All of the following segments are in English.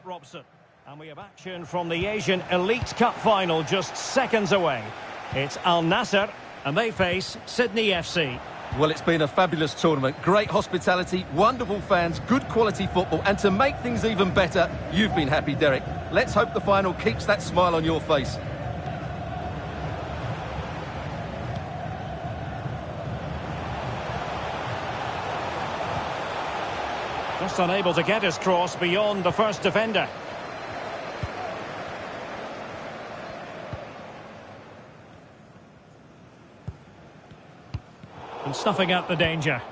Robson. And we have action from the Asian Elite Cup final just seconds away. It's Al Nassr, and they face Sydney FC. Well, it's been a fabulous tournament. Great hospitality, wonderful fans, good quality football. And to make things even better, you've been happy, Derek. Let's hope the final keeps that smile on your face. Just unable to get his cross beyond the first defender. And snuffing out the danger.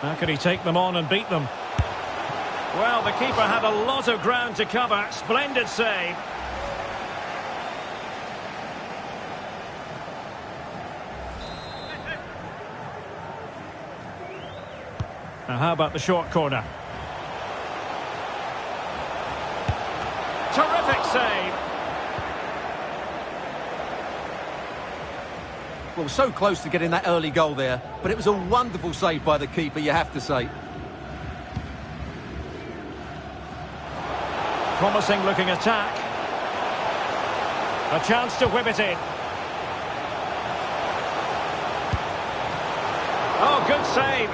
How can he take them on and beat them? Well, the keeper had a lot of ground to cover. Splendid save. Now, how about the short corner? Terrific save. Well, so close to getting that early goal there, but it was a wonderful save by the keeper, you have to say. Promising looking attack. A chance to whip it in. Oh, good save.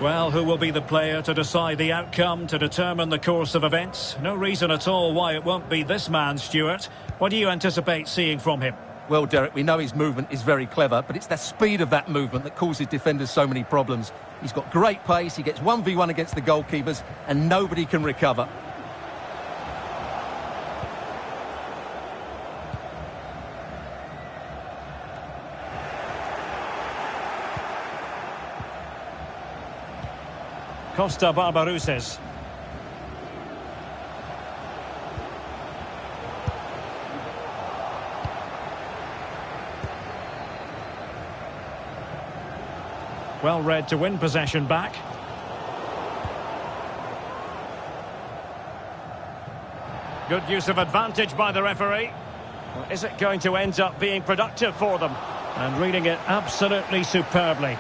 Well, who will be the player to decide the outcome, to determine the course of events? No reason at all why it won't be this man, Stuart. What do you anticipate seeing from him? Well, Derek, we know his movement is very clever, but it's the speed of that movement that causes defenders so many problems. He's got great pace, he gets 1v1 against the goalkeepers, and nobody can recover. Costa Barbarouses. Well read to win possession back. Good use of advantage by the referee. Or is it going to end up being productive for them? And reading it absolutely superbly.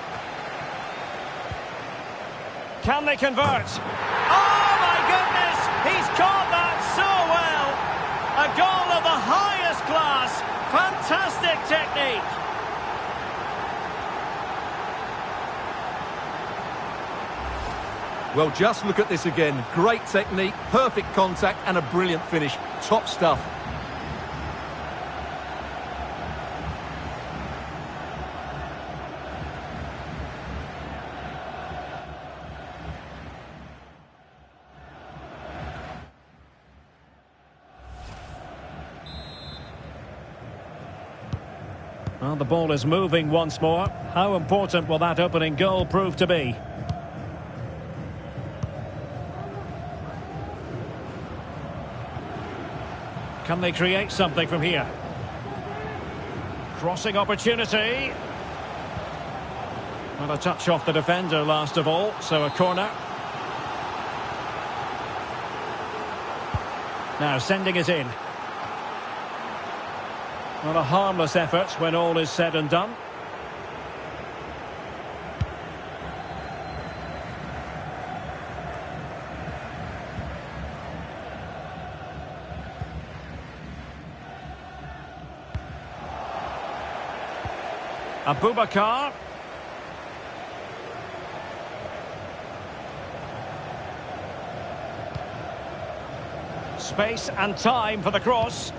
Can they convert? Oh my goodness! He's caught that so well! A goal of the highest class! Fantastic technique! Well, just look at this again. Great technique, perfect contact, and a brilliant finish. Top stuff. Well, the ball is moving once more. How important will that opening goal prove to be? Can they create something from here? Crossing opportunity. Well, a touch off the defender last of all, so a corner. Now sending it in. Not a harmless effort when all is said and done. Abubakar. Space and time for the cross.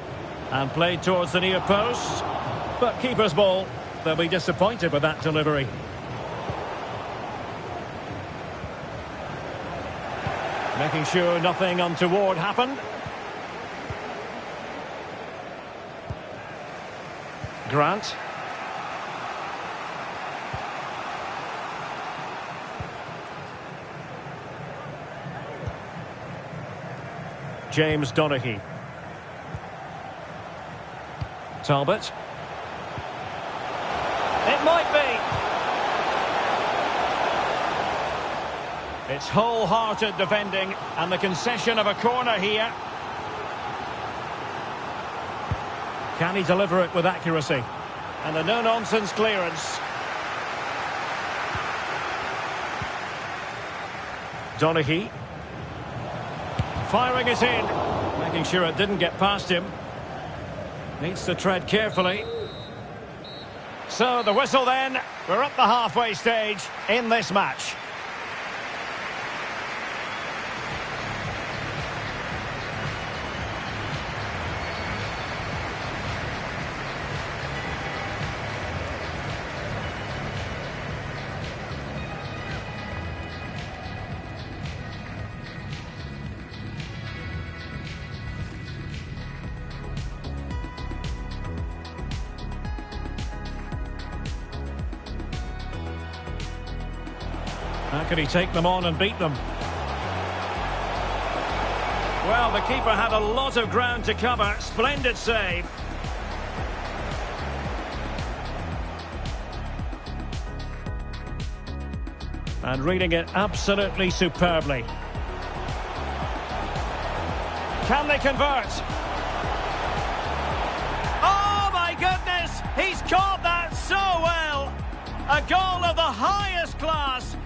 And played towards the near post. But keeper's ball. They'll be disappointed with that delivery. Making sure nothing untoward happened. Grant. James Donaghy. Talbot. It might be. It's wholehearted defending and the concession of a corner here. Can he deliver it with accuracy? And a no-nonsense clearance. Donaghy. Firing it in. Making sure it didn't get past him. Needs to tread carefully. So the whistle then. We're up the halfway stage in this match. How can he take them on and beat them? Well, the keeper had a lot of ground to cover. Splendid save. And reading it absolutely superbly. Can they convert? Oh, my goodness! He's caught that so well! A goal of the highest class!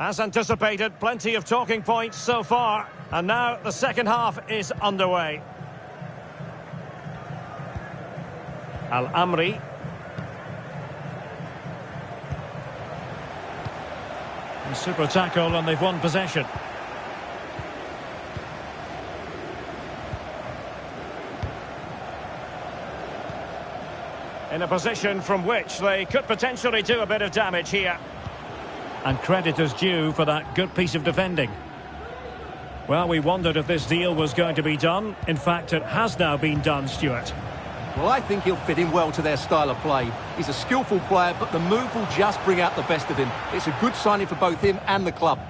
As anticipated, plenty of talking points so far. And now the second half is underway. Al-Amri. Super tackle and they've won possession. In a position from which they could potentially do a bit of damage here. And credit is due for that good piece of defending. Well, we wondered if this deal was going to be done. In fact, it has now been done, Stuart. Well, I think he'll fit in well to their style of play. He's a skillful player, but the move will just bring out the best of him. It's a good signing for both him and the club.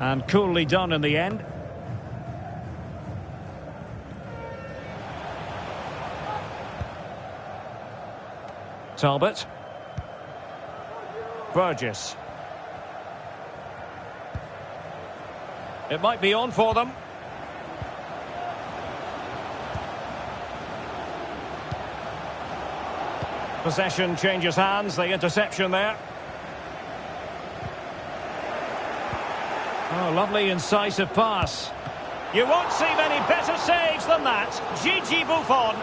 And coolly done in the end. Talbot. Burgess. It might be on for them. Possession changes hands, the interception there. Oh, lovely incisive pass. You won't see many better saves than that. Gigi Buffon.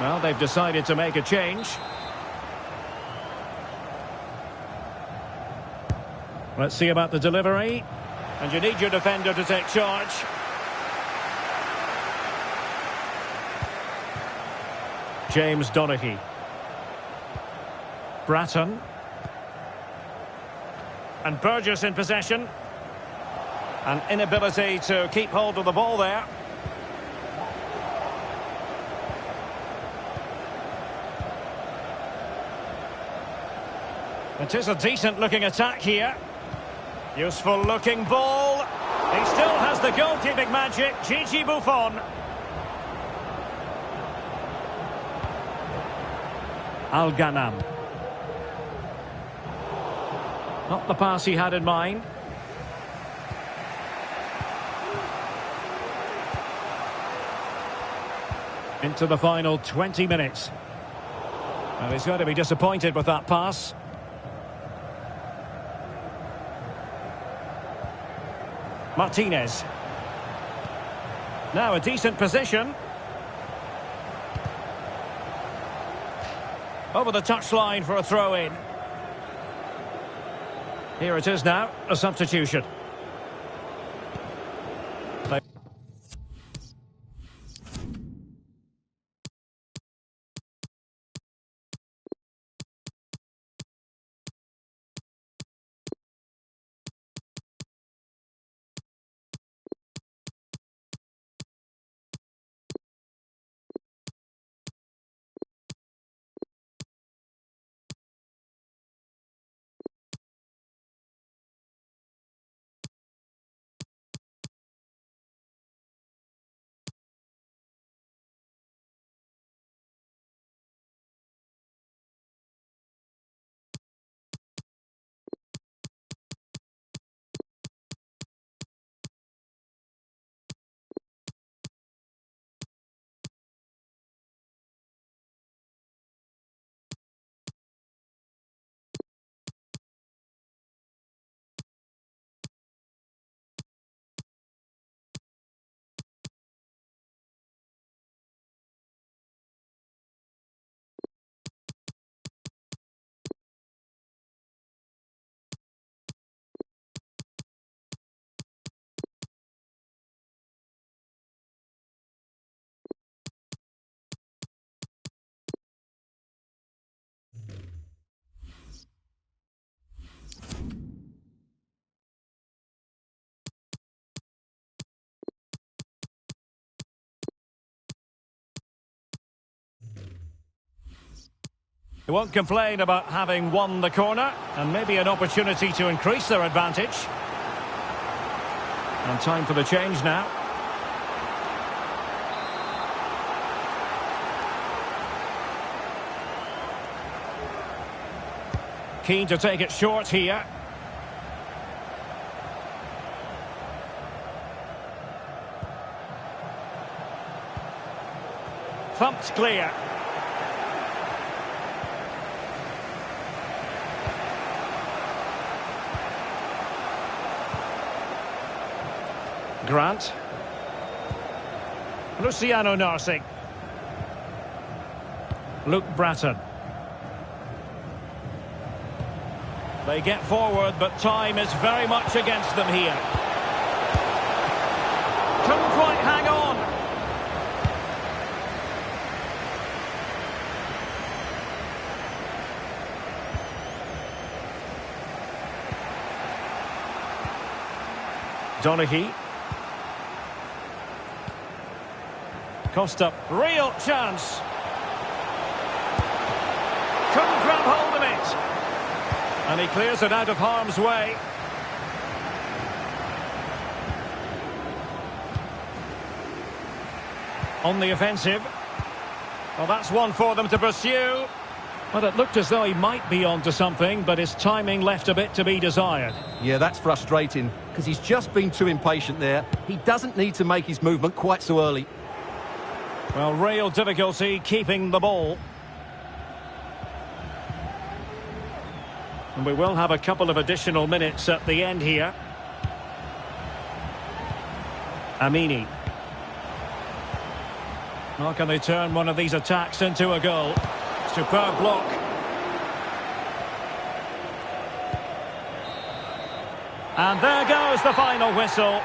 Well, they've decided to make a change. Let's see about the delivery. And you need your defender to take charge. James Donaghy. Bratton. And Burgess in possession. An inability to keep hold of the ball there. It is a decent-looking attack here. Useful looking ball. He still has the goalkeeping magic. Gigi Buffon. Al-Ghanam. Not the pass he had in mind. Into the final 20 minutes. Well, he's going to be disappointed with that pass. Martinez. Now a decent position. Over the touchline for a throw-in. Here it is now, a substitution. They won't complain about having won the corner, and maybe an opportunity to increase their advantage. And time for the change now. Keen to take it short here. Thumped clear. Grant. Luciano Nassr. Luke Bratton. They get forward, but time is very much against them here. Couldn't quite hang on. Donaghy. Costa, real chance. Couldn't grab hold of it. And he clears it out of harm's way. On the offensive. Well, that's one for them to pursue. Well, it looked as though he might be onto something, but his timing left a bit to be desired. Yeah, that's frustrating, because he's just been too impatient there. He doesn't need to make his movement quite so early. Well, real difficulty keeping the ball. And we will have a couple of additional minutes at the end here. Amini. How can they turn one of these attacks into a goal? Superb block. And there goes the final whistle.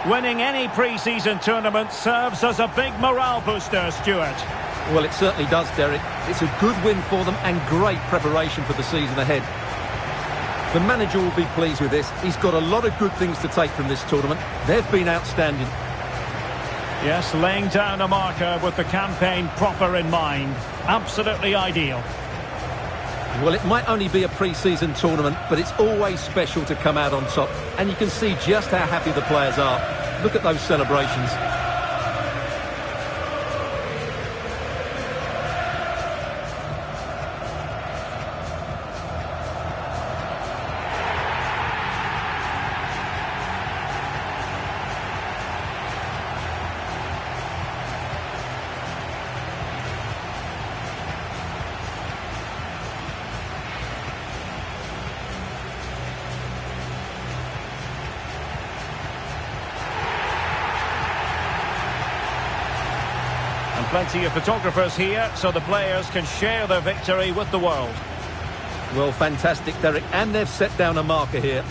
Winning any pre-season tournament serves as a big morale booster, Stuart. Well, it certainly does, Derek. It's a good win for them and great preparation for the season ahead. The manager will be pleased with this. He's got a lot of good things to take from this tournament. They've been outstanding. Yes, laying down a marker with the campaign proper in mind. Absolutely ideal. Well, it might only be a pre-season tournament, but it's always special to come out on top. And you can see just how happy the players are. Look at those celebrations. Plenty of photographers here, so the players can share their victory with the world. Well, fantastic, Derek. And they've set down a marker here.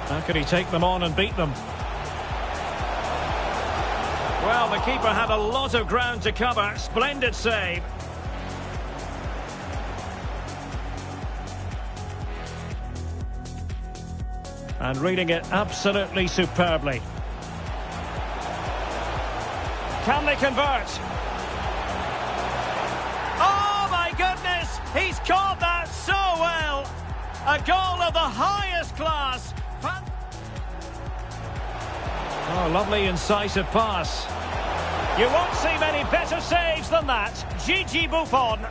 How could he take them on and beat them? Well, the keeper had a lot of ground to cover. Splendid save. And reading it absolutely superbly. Can they convert? Oh, my goodness! He's caught that so well! A goal of the highest class. Oh, lovely incisive pass. You won't see many better saves than that. Gigi Buffon.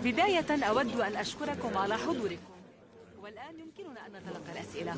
بداية أود أن أشكركم على حضوركم، والآن يمكننا أن نتلقى الأسئلة.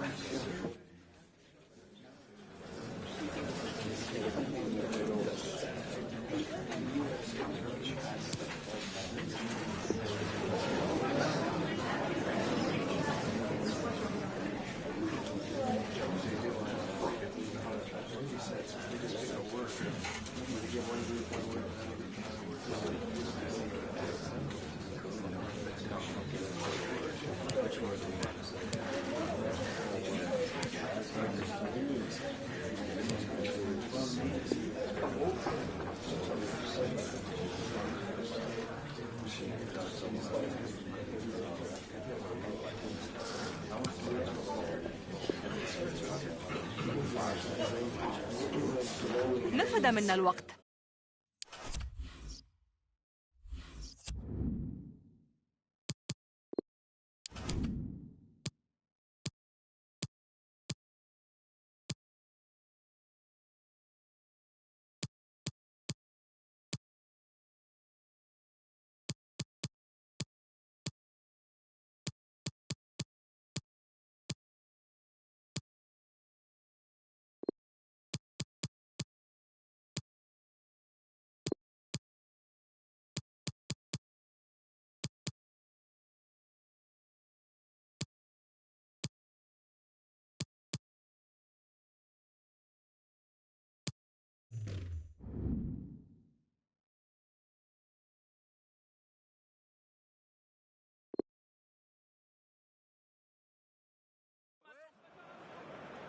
نفد منا الوقت.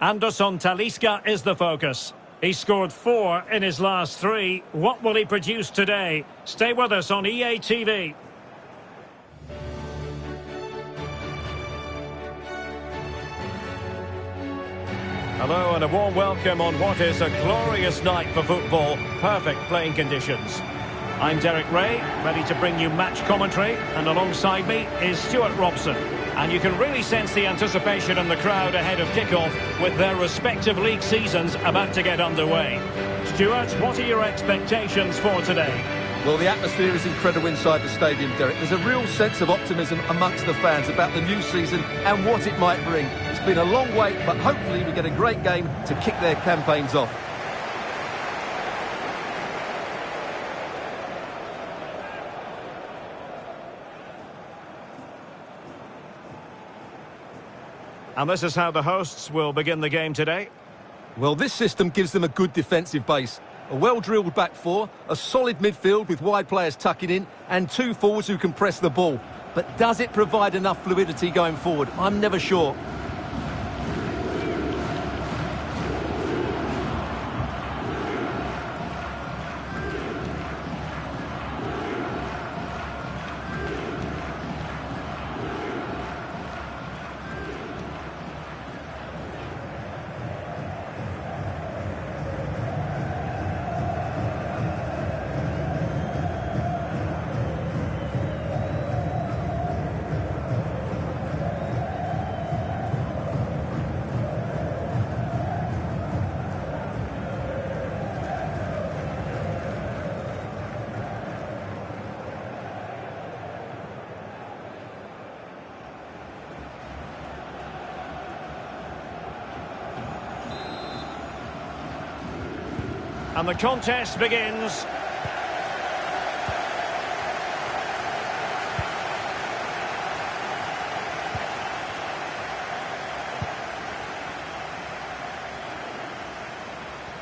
Anderson Talisca is the focus. He scored 4 in his last 3. What will he produce today? Stay with us on EA TV. Hello and a warm welcome on what is a glorious night for football. Perfect playing conditions. I'm Derek Ray, ready to bring you match commentary, and alongside me is Stuart Robson. And you can really sense the anticipation in the crowd ahead of kickoff with their respective league seasons about to get underway. Stuart, what are your expectations for today? Well, the atmosphere is incredible inside the stadium, Derek. There's a real sense of optimism amongst the fans about the new season and what it might bring. It's been a long wait, but hopefully we get a great game to kick their campaigns off. And this is how the hosts will begin the game today. Well, this system gives them a good defensive base. A well-drilled back four, a solid midfield with wide players tucking in, and 2 forwards who can press the ball. But does it provide enough fluidity going forward? I'm never sure. And the contest begins.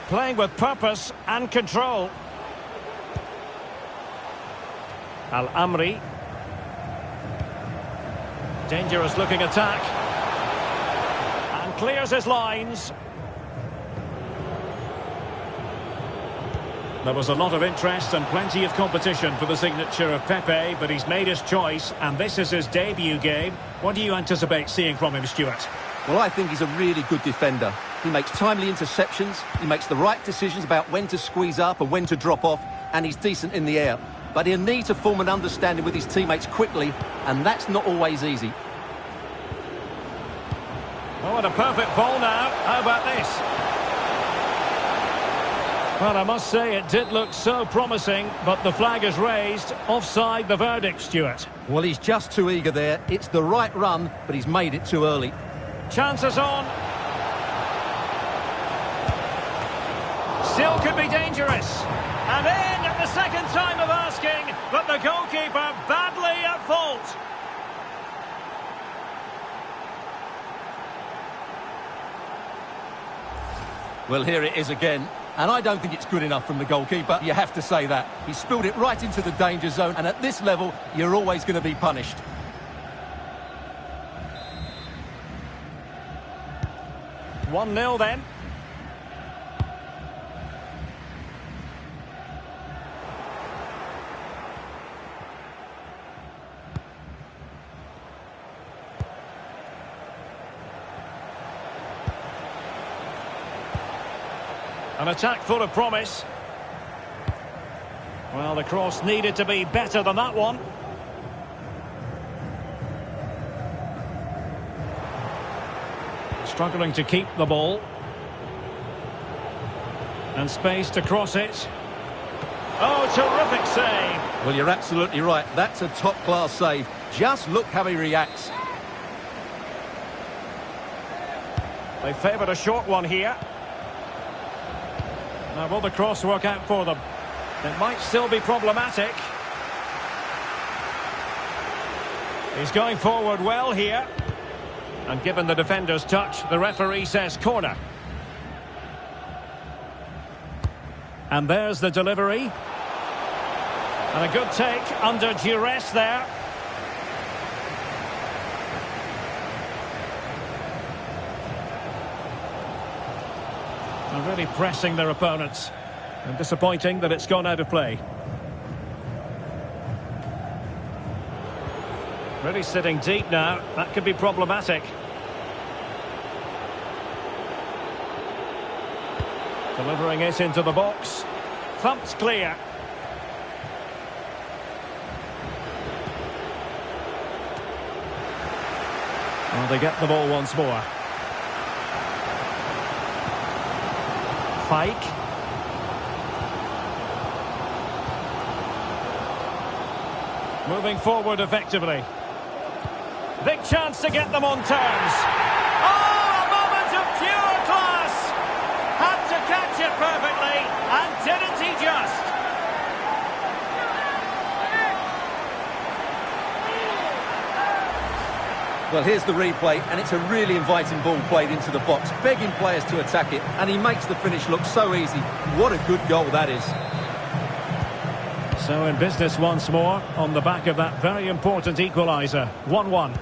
Playing with purpose and control. Al-Amri. Dangerous looking attack. And clears his lines. There was a lot of interest and plenty of competition for the signature of Pepe, but he's made his choice, and this is his debut game. What do you anticipate seeing from him, Stuart? Well, I think he's a really good defender. He makes timely interceptions, he makes the right decisions about when to squeeze up and when to drop off, and he's decent in the air. But he'll need to form an understanding with his teammates quickly, and that's not always easy. Oh, and a perfect ball now. How about this? Well, I must say it did look so promising, but the flag is raised. Offside the verdict, Stuart. Well, he's just too eager there. It's the right run, but he's made it too early. Chances on. Still could be dangerous. And in at the second time of asking, but the goalkeeper badly at fault. Well, here it is again. And I don't think it's good enough from the goalkeeper. You have to say that. He spilled it right into the danger zone, and at this level, you're always going to be punished. One 0 then. An attack full of promise. Well, the cross needed to be better than that one. Struggling to keep the ball. And space to cross it. Oh, terrific save. Well, you're absolutely right. That's a top-class save. Just look how he reacts. They favoured a short one here. Now, will the cross work out for them? It might still be problematic. He's going forward well here. And given the defender's touch, the referee says corner. And there's the delivery. And a good take under duress there. Really pressing their opponents. And disappointing that it's gone out of play. Really sitting deep now. That could be problematic. Delivering it into the box. Thumped clear. Well, they get the ball once more. Fike. Moving forward effectively. Big chance to get them on terms. Oh, a moment of pure class! Had to catch it perfectly, and didn't he just? Well, here's the replay, and it's a really inviting ball played into the box, begging players to attack it, and he makes the finish look so easy. What a good goal that is. So in business once more, on the back of that very important equaliser. 1-1.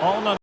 On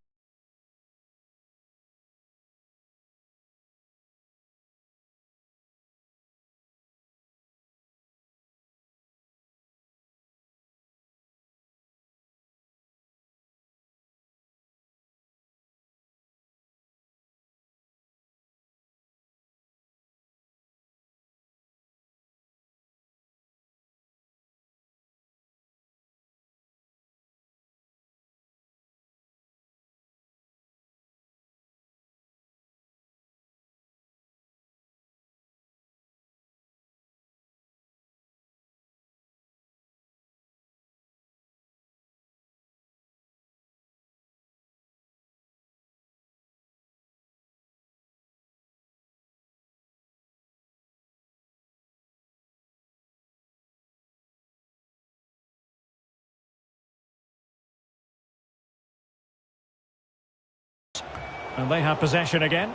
and they have possession again.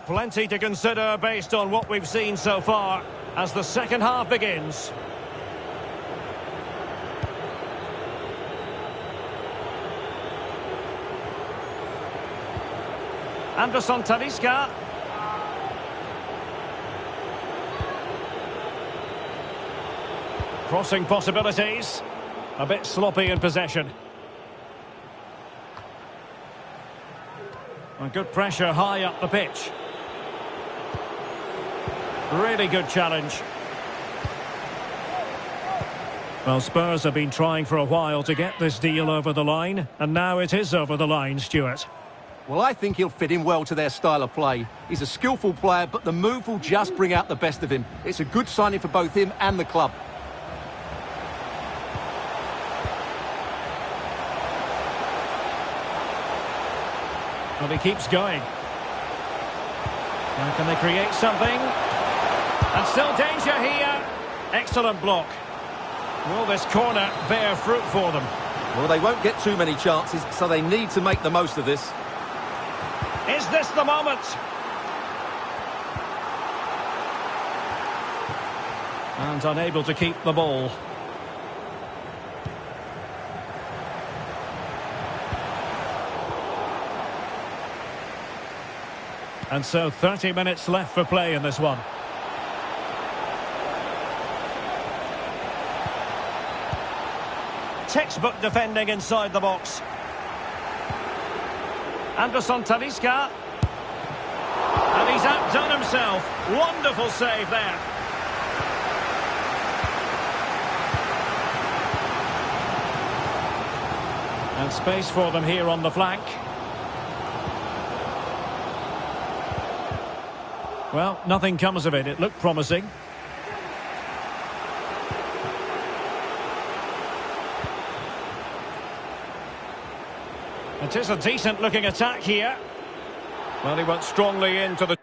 Plenty to consider based on what we've seen so far as the second half begins. Anderson Talisca. Crossing possibilities. A bit sloppy in possession. A good pressure high up the pitch. Really good challenge. Well, Spurs have been trying for a while to get this deal over the line, and now it is over the line, Stuart. Well, I think he'll fit in well to their style of play. He's a skillful player, but the move will just bring out the best of him. It's a good signing for both him and the club. Well, he keeps going. Now can they create something? And still danger here. Excellent block. Will this corner bear fruit for them? Well, they won't get too many chances, so they need to make the most of this. Is this the moment? And unable to keep the ball. And so 30 minutes left for play in this one. Textbook defending inside the box. Anderson Talisca. And he's outdone himself. Wonderful save there. And space for them here on the flank. Well, nothing comes of it. It looked promising. It is a decent-looking attack here. Well, he went strongly into the...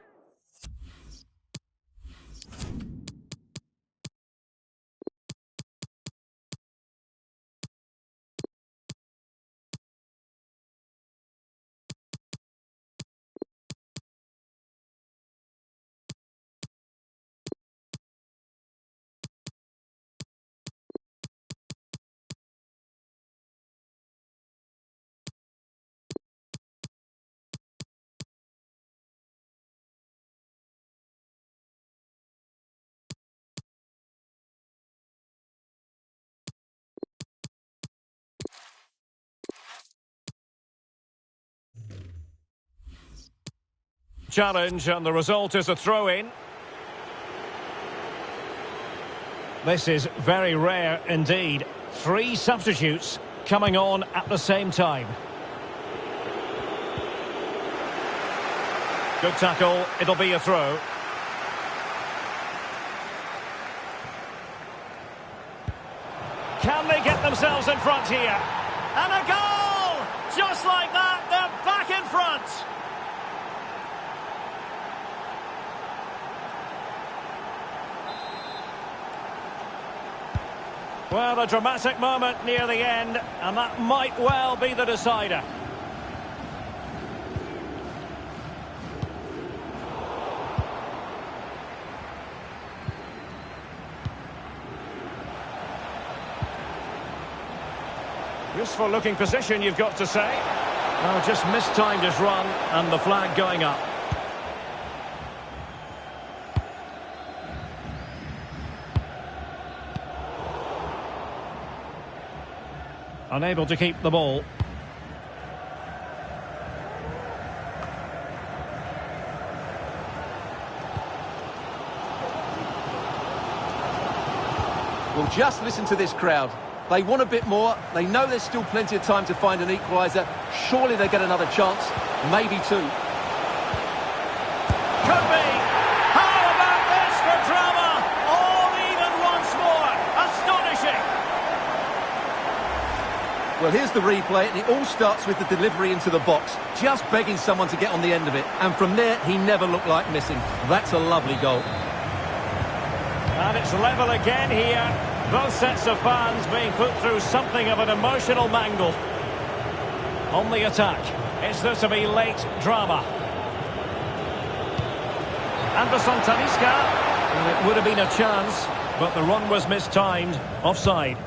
challenge, and the result is a throw-in. This is very rare indeed. 3 substitutes coming on at the same time. Good tackle, it'll be a throw. Can they get themselves in front here? And a goal! Just like that, they're back in front! Well, a dramatic moment near the end, and that might well be the decider. Useful looking position, you've got to say. Oh, just mistimed his run, and the flag going up. Unable to keep the ball. Well, just listen to this crowd. They want a bit more. They know there's still plenty of time to find an equaliser. Surely they get another chance. Maybe 2. Could be. How about this for drama? All even once more. Astonishing. Well, here's the replay, and it all starts with the delivery into the box. Just begging someone to get on the end of it. And from there, he never looked like missing. That's a lovely goal. And it's level again here. Both sets of fans being put through something of an emotional mangle. On the attack, is there to be late drama? Anderson Talisca. Well, it would have been a chance, but the run was mistimed. Offside.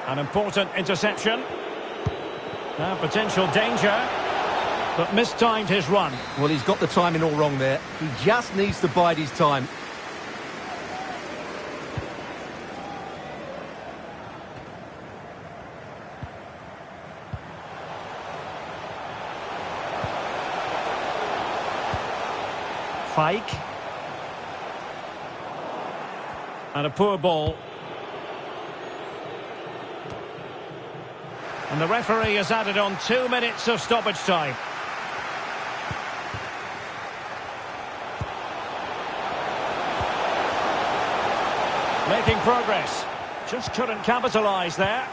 An important interception. Now potential danger. but mistimed his run. Well, he's got the timing all wrong there. He just needs to bide his time. Fike. And a poor ball. And the referee has added on 2 minutes of stoppage time. Making progress. Just couldn't capitalise there.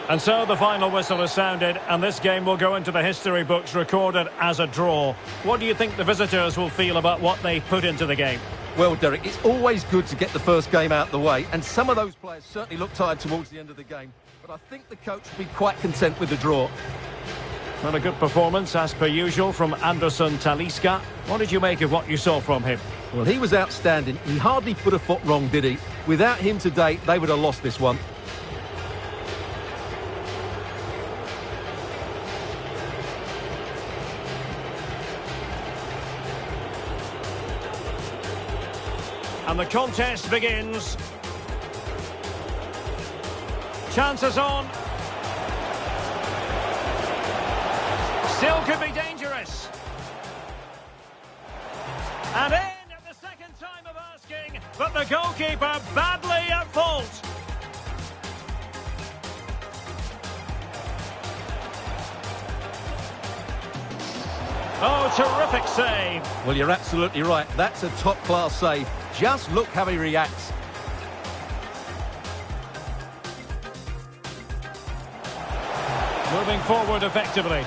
And so the final whistle has sounded, and this game will go into the history books recorded as a draw. What do you think the visitors will feel about what they put into the game? Well, Derek, it's always good to get the first game out of the way, and some of those players certainly look tired towards the end of the game. But I think the coach will be quite content with the draw. Well, a good performance, as per usual, from Anderson Talisca. What did you make of what you saw from him? Well, he was outstanding. He hardly put a foot wrong, did he? Without him today, they would have lost this one. And the contest begins. Chances on. Still could be dangerous. And in at the second time of asking, but the goalkeeper badly at fault. Oh, terrific save. Well, you're absolutely right. That's a top-class save. Just look how he reacts. Moving forward effectively.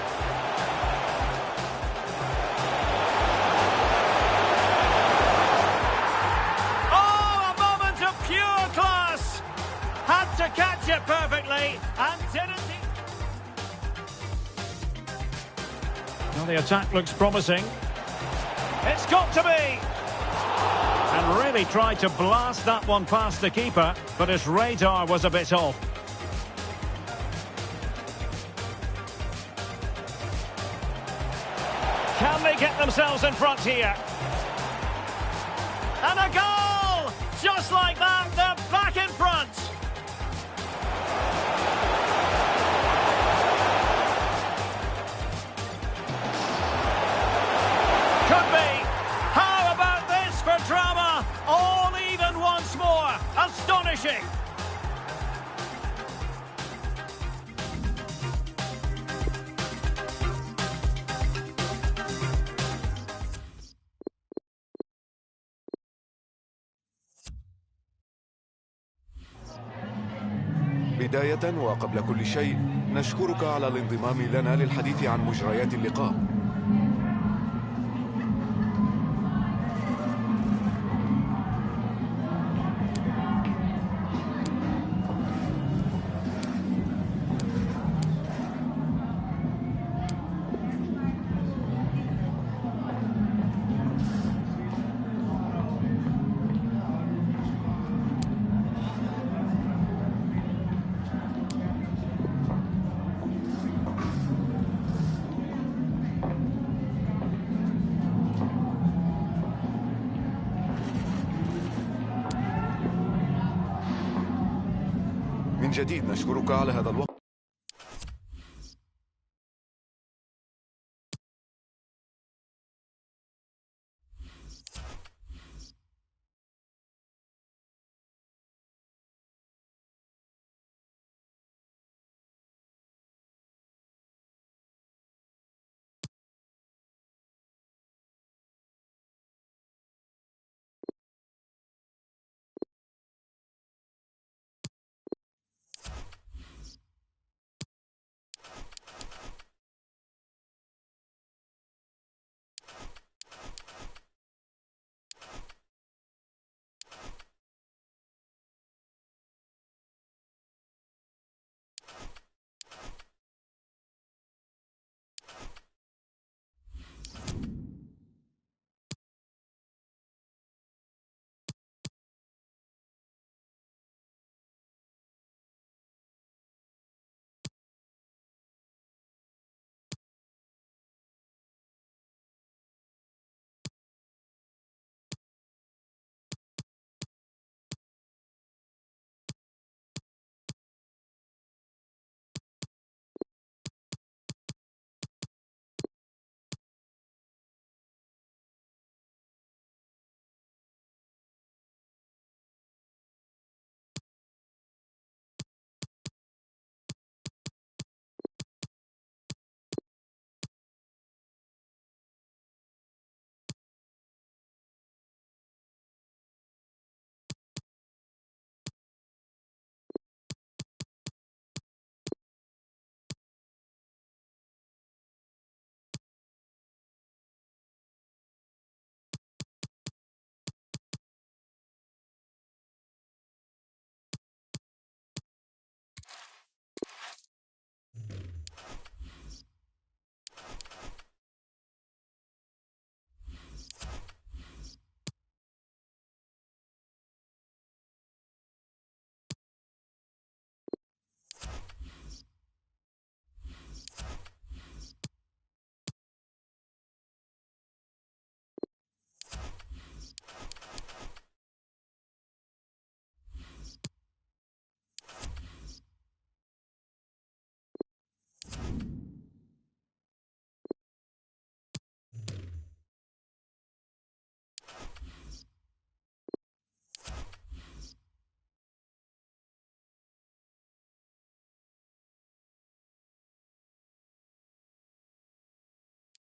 Oh, a moment of pure class. Had to catch it perfectly and didn't he? Well, the attack looks promising. It's got to be. And really tried to blast that one past the keeper, but his radar was a bit off. Can they get themselves in front here? And a goal! Just like that, they're back in front! Could be! How about this for drama? All even once more! Astonishing! بداية وقبل كل شيء نشكرك على الانضمام لنا للحديث عن مجريات اللقاء. من جديد نشكرك على هذا الوقت.